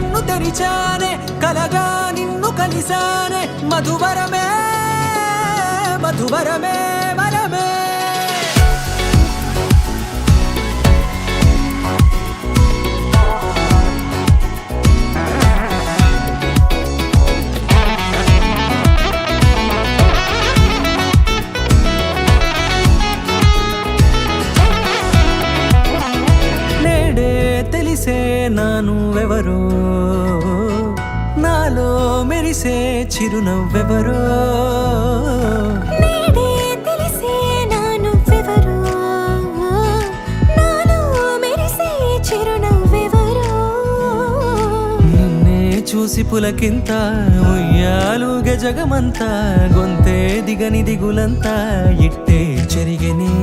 కన్ను తెరిచానే కలగా నిన్ను కలిసానే మధువరమే మధువరమే వరమే తెలిసే నానువెవరో నాలో మెరిసే చిరునవ్వెవరో నేడే తెలిసే నానువెవరో నాలో మెరిసే చిరునవ్వెవరో నిన్నే చూసి పులకింత ఉయ్యాలుగ జగమంతా గొంతే దిగని దిగులంతా ఇట్టే చెరిగనే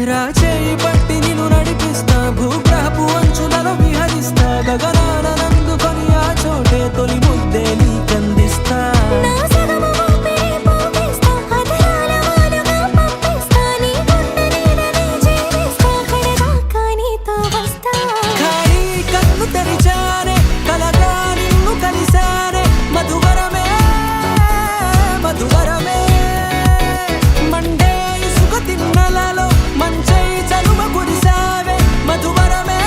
రాచేయి పట్టి నిన్ను నడిపిస్తా భూగ్రహపు అంచులలో విహరిస్తా గగనాన నందుకొని ఆ చోటే తొలి ముద్దే నీకందిస్తా నా సగము ఊపిరి పోగేస్తా అదరాల వాలుగా పంపిస్తా నీ గుండె నీడనే చేరేస్తా కడదాకా నీతో వస్తా ఖాళీ కన్ను తెరిచానే కలగా నిన్ను కలిసానే మధువరమే మధువరమే మండే ఇసుక తిన్నలలో మంచై చలువ కురిసావే మధువరమే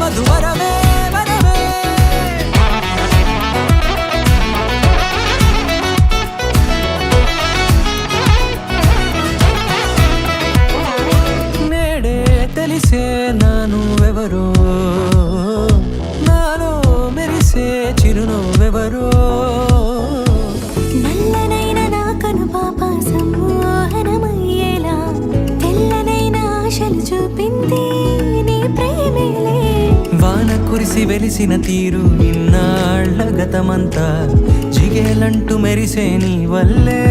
మధువరమే వరమే నేడే తెలిసే నానువెవరో నాలో మెరిసే చిరునవ్వెవరో నల్లనైన నా కనుపాప సమ్మోహనమయ్యేలా తెల్లనైన ఆశలు చూపింది నీ ప్రేమేలే వాన కురిసి వెలిసిన తీరు ఇన్నాళ్ల గతమంతా జిగేలంటూ మెరిసే నీ వల్లే